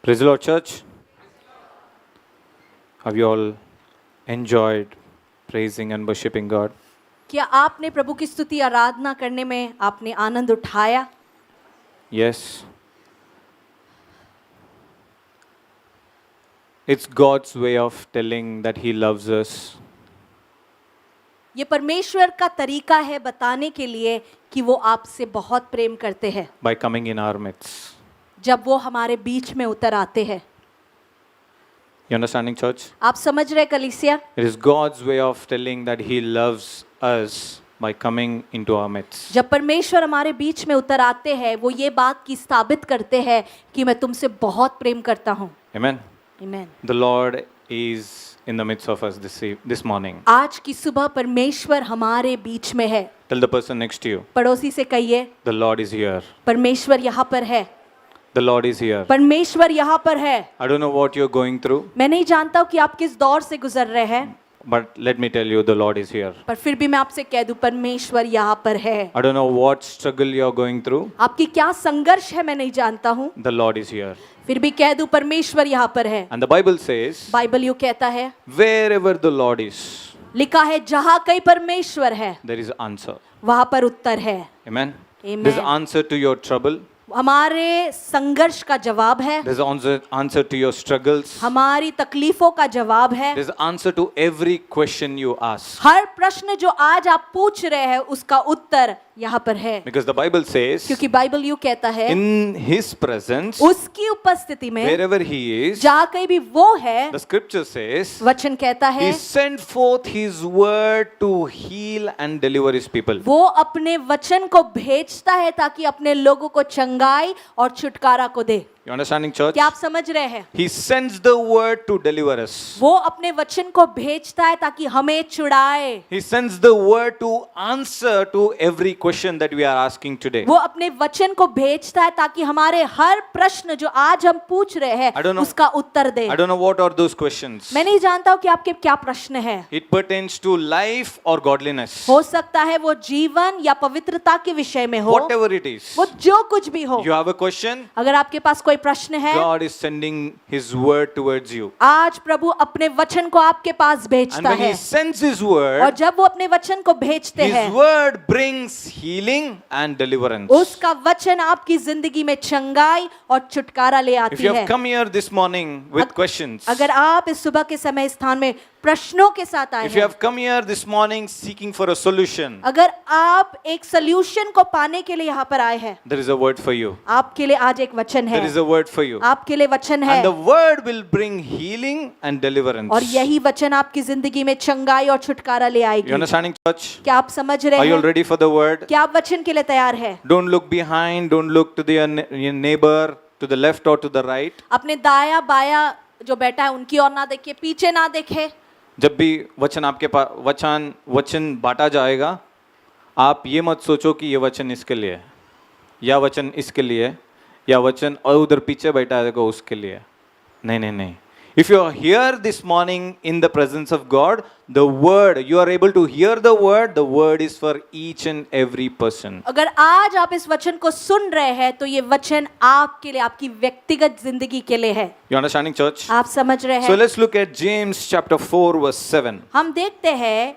Praise the Lord, church. Have you all enjoyed praising and worshiping God? क्या आपने प्रभु की स्तुति आराधना करने में आपने आनंद उठाया? Yes. It's God's way of telling that He loves us. ये परमेश्वर का तरीका है बताने के लिए कि वो आपसे बहुत प्रेम करते हैं By coming in our midst. जब वो हमारे बीच में उतर आते हैं। You understanding, church? आप समझ रहे कलीसिया? It is God's way of telling that He loves us by coming into our midst. जब परमेश्वर हमारे बीच में उतर आते हैं वो ये बात की साबित करते हैं कि मैं तुमसे बहुत प्रेम करता हूँ। Amen. आमीन। The Lord is in the midst of us this morning. आज की सुबह परमेश्वर हमारे बीच में है। Tell the person next to you, पड़ोसी से कहिए, the Lord is here. परमेश्वर यहाँ पर है। The Lord is here. परमेश्वर यहाँ पर है। I don't know what you're going through, मैं नहीं जानता हूँ कि आप किस दौर से गुजर रहे हैं, but let me tell you, the Lord is here. पर फिर भी मैं आपसे कह दूं परमेश्वर यहाँ पर है। I don't know what struggle you're going through, आपकी क्या संघर्ष है मैं नहीं जानता हूँ, the Lord is here. फिर भी कह दूं परमेश्वर यहाँ पर है। And the Bible says, Bible यूँ कहता है, wherever the Lord is, लिखा है जहाँ कहीं परमेश्वर है there is answer. वहाँ पर उत्तर है। Amen. Amen. There's answer to your trouble. हमारे संघर्ष का जवाब है, There's answer to your struggles. हमारी तकलीफों का जवाब है, There's answer to every question you ask. हर प्रश्न जो आज आप पूछ रहे हैं उसका उत्तर यहाँ पर है। Because the Bible says, क्योंकि बाइबल यूँ कहता है, in His presence, उसकी उपस्थिति में wherever He is, जहाँ कहीं भी वो है, the scripture says, वचन कहता है He sent forth His word to heal and deliver His people. वो अपने वचन को भेजता है ताकि अपने लोगों को चंगाई और छुटकारा को दे। You understanding, church? क्या आप समझ रहे हैं? He sends the word to deliver us. वो अपने वचन को भेजता है ताकि हमें छुड़ाए। He sends the word to answer to every question that we are asking today. वो अपने वचन को भेजता है ताकि हमारे हर प्रश्न जो आज हम पूछ रहे I don't हैं know. उसका उत्तर दे। I don't know what are those questions. मैं नहीं जानता हूँ कि आपके क्या प्रश्न है। It pertains to life or godliness. हो सकता है वो जीवन या पवित्रता के विषय में हो, Whatever it is. वो जो कुछ भी हो। You have a question? अगर आपके पास कोई प्रश्न है, God is sending His word towards you. आज प्रभु अपने वचन को आपके पास And भेजता when है He sends His और word, जब वो अपने वचन को भेजते His हैं word brings healing and deliverance. उसका वचन आपकी जिंदगी में चंगाई और छुटकारा ले If आती you have है। come here this morning with questions, अगर आप इस सुबह के समय स्थान में प्रश्नों के साथ आए if you हैं, have come here this morning seeking for a solution, अगर आप एक सॉल्यूशन को पाने के लिए यहाँ पर आए हैं, there is a word for you. आपके लिए आज एक वचन है, There is a word for you. आपके लिए वचन है And the word will bring healing and deliverance. और यही वचन आपकी जिंदगी में चंगाई और छुटकारा ले You आएगी। understanding, church? क्या आप समझ रहे Are you all हैं? ready for the word? क्या आप वचन के लिए तैयार है? Don't look behind, don't look to your neighbor, to the left or to the right. अपने दाया बाया जो बैठा है उनकी ओर ना देखिए, पीछे ना देखे। जब भी वचन आपके पास वचन बांटा जाएगा, आप ये मत सोचो कि ये वचन इसके लिए है, या वचन इसके लिए है, या वचन और उधर पीछे बैठा है उसके लिए है। नहीं नहीं नहीं। If you are here this morning in the presence of God, the word, you are able to hear the word is for each and every person. अगर आज आप इस वचन को सुन रहे हैं तो ये वचन आपके लिए, आपकी व्यक्तिगत जिंदगी के लिए है। You understanding, church? आप समझ रहे So हैं? let's look at James chapter 4 verse 7. हम देखते हैं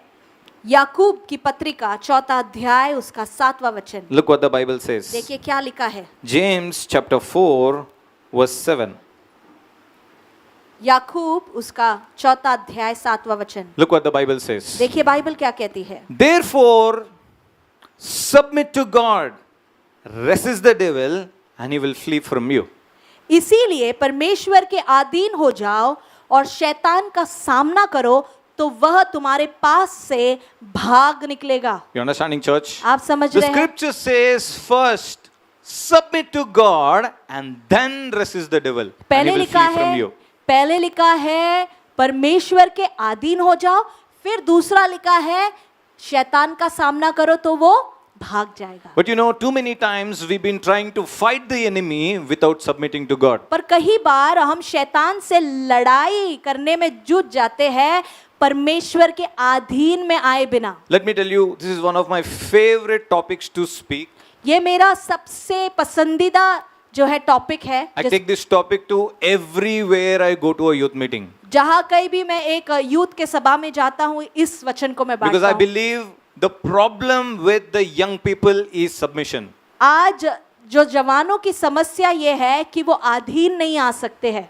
याकूब की पत्रिका 4 अध्याय उसका 7वां वचन। Look what the Bible says. देखिए क्या लिखा है। James chapter 4 verse 7. याकूब उसका 4 अध्याय 7वां वचन। Look what the Bible says. देखिए बाइबल क्या कहती है। Therefore, submit to God, resist the devil, and he will flee from you. इसीलिए परमेश्वर के अधीन हो जाओ और शैतान का सामना करो तो वह तुम्हारे पास से भाग निकलेगा। You understanding, church? आप समझ The रहे हैं? scripture says first, submit to God, and then resist the devil, and he पहले will लिखा flee from है, you. पहले लिखा है परमेश्वर के अधीन हो जाओ, फिर दूसरा लिखा है शैतान का सामना करो तो वो भाग जाएगा। But you know, too many times we've been trying to fight the enemy without submitting to God. पर कई बार हम शैतान से लड़ाई करने में जुट जाते हैं परमेश्वर के अधीन में आए बिना। Let me tell you, this is one of my favorite topics to speak. ये मेरा सबसे पसंदीदा जो है टॉपिक है, I take this topic to everywhere I go to a youth meeting. जहाँ कहीं भी मैं एक यूथ के सभा में जाता हूँ, इस वचन को मैं Because बांटता I हूँ। believe the problem with the young people is submission. आज जो जवानों की समस्या ये है कि वो अधीन नहीं आ सकते हैं,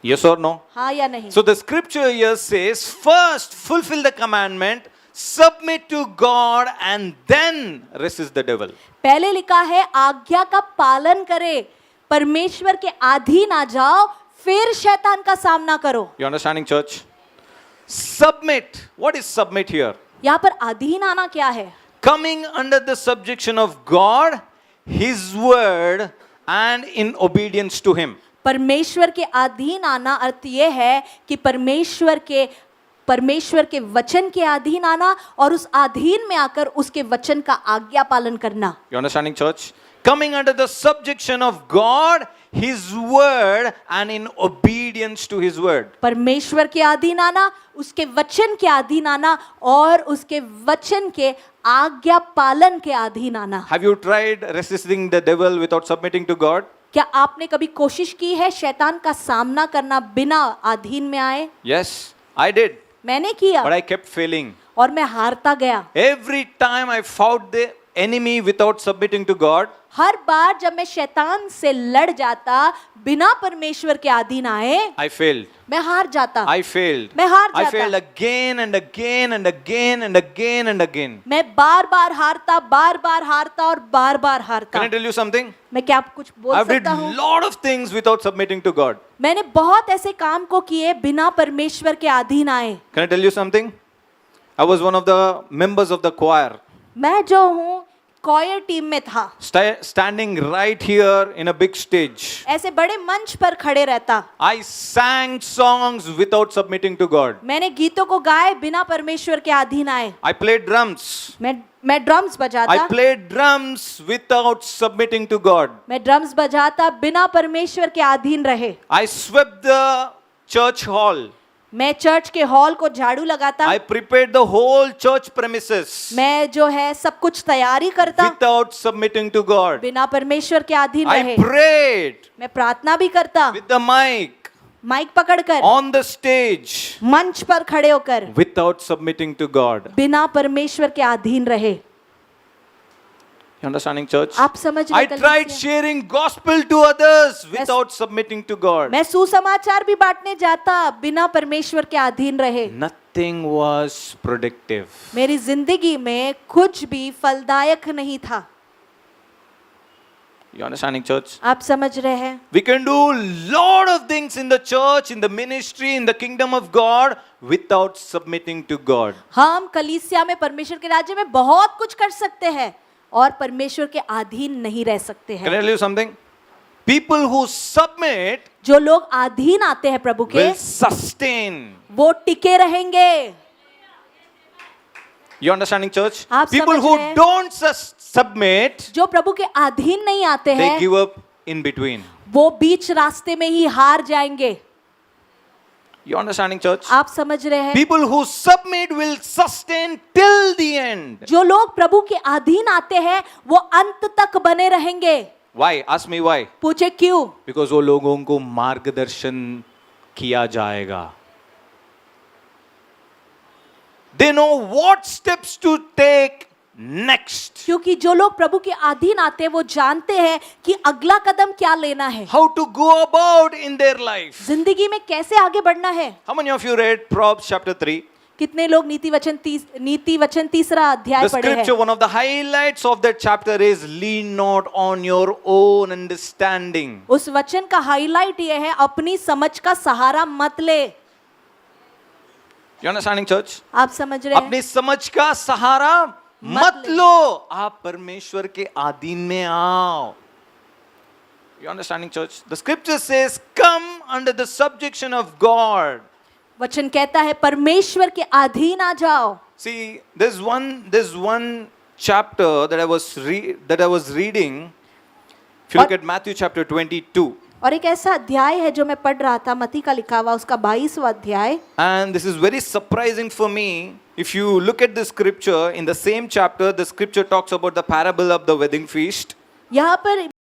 Yes or no? हाँ या नहीं। So the scripture here says, first fulfill the commandment, submit to God, and then resist the devil. पहले लिखा है आज्ञा का पालन करे, परमेश्वर के अधीन आ जाओ, फिर शैतान का सामना करो। You understanding, church? Submit. What is submit here? यहाँ पर अधीन आना क्या है? Coming under the subjection of God, His word, and in obedience to Him. परमेश्वर के अधीन आना अर्थ ये है कि परमेश्वर के वचन के अधीन आना और उस अधीन में आकर उसके वचन का आज्ञा पालन करना। You understanding, church? Coming under the subjection of God, His word, and in obedience to His word. परमेश्वर के अधीन आना, उसके वचन के अधीन आना और उसके वचन के आज्ञा पालन के अधीन आना। Have you tried resisting the devil without submitting to God? क्या आपने कभी कोशिश की है शैतान का सामना करना बिना अधीन में आए? Yes, I did. मैंने किया But I kept failing. और मैं हारता गया। Every time I fought the enemy without submitting to God, हर बार जब मैं शैतान से लड़ जाता बिना परमेश्वर के अधीन आए, I failed. मैं हार जाता। I failed. मैं हार I जाता। failed again and again and again and again and again. मैं बार बार हारता और बार बार हारता। Can I tell you something? मैं क्या कुछ बोल I've did सकता हूँ? lot of things without submitting to God. मैंने बहुत ऐसे काम को किए बिना परमेश्वर के अधीन आए। Can I tell you something? I was one of the members of the choir, मैं जो हूँ कॉयर टीम में था, standing right here in a big stage. ऐसे बड़े मंच पर खड़े रहता। I sang songs without submitting to God. मैंने गीतों को गाए बिना परमेश्वर के अधीन आए। I played drums. मैं ड्रम्स बजाता। I played drums without submitting to God. मैं ड्रम्स बजाता बिना परमेश्वर के अधीन रहे। I swept the church hall. मैं चर्च के हॉल को झाड़ू लगाता। I prepared the whole church premises मैं जो है सब कुछ तैयारी करता without submitting to God. बिना परमेश्वर के अधीन I रहे। prayed मैं प्रार्थना भी करता with the mic माइक पकड़कर on the stage मंच पर खड़े होकर without submitting to God. बिना परमेश्वर के अधीन रहे। You understanding, church? आप समझ रहे I tried कलीसिया? sharing gospel to others without submitting to God. मैं सुसमाचार भी बांटने जाता बिना परमेश्वर के अधीन रहे। Nothing was productive. मेरी जिंदगी में कुछ भी फलदायक नहीं था। You understanding, church? आप समझ रहे हैं? We can do lot of things in the church, in the ministry, in the kingdom of God without submitting to God. हम कलीसिया में परमेश्वर के राज्य में बहुत कुछ कर सकते हैं और परमेश्वर के अधीन नहीं रह सकते Can I हैं। tell you something? People who submit जो लोग अधीन आते हैं प्रभु के, will sustain. वो टिके रहेंगे। You understanding, church? आप People समझ who रहे हैं? don't submit, जो प्रभु के अधीन नहीं आते they हैं, give up in between. वो बीच रास्ते में ही हार जाएंगे। You understanding, church? आप समझ रहे हैं? People who submit will sustain till the end. जो लोग प्रभु के अधीन आते हैं वो अंत तक बने रहेंगे। Why? Ask me why. पूछे क्यों? Because वो लोगों को मार्गदर्शन किया जाएगा. They know what steps to take next. क्योंकि जो लोग प्रभु के अधीन आते हैं वो जानते हैं कि अगला कदम क्या लेना है, How to go about in their life. जिंदगी में कैसे आगे बढ़ना है। How many of you read Proverbs chapter 3? कितने लोग नीति वचन तीसरा अध्याय The पढ़े हैं? scripture, one of the highlights of that chapter is lean not on your own understanding. उस वचन का हाईलाइट ये है, अपनी समझ का सहारा मत ले। You understanding, church? आप समझ रहे हैं? अपनी समझ का सहारा मत ले। लो, आप परमेश्वर के अधीन में आओ. You understanding, church? The scripture says, come under the subjection of God. वचन कहता है परमेश्वर के अधीन आ जाओ। See, there's one chapter that I was reading. If you look at Matthew chapter 22, और एक ऐसा अध्याय है जो मैं पढ़ रहा था, मत्ती का लिखा हुआ उसका 22वां अध्याय। and this is very surprising for me. If you look at the scripture in the same chapter, the scripture talks about the parable of the wedding feast. यहाँ पर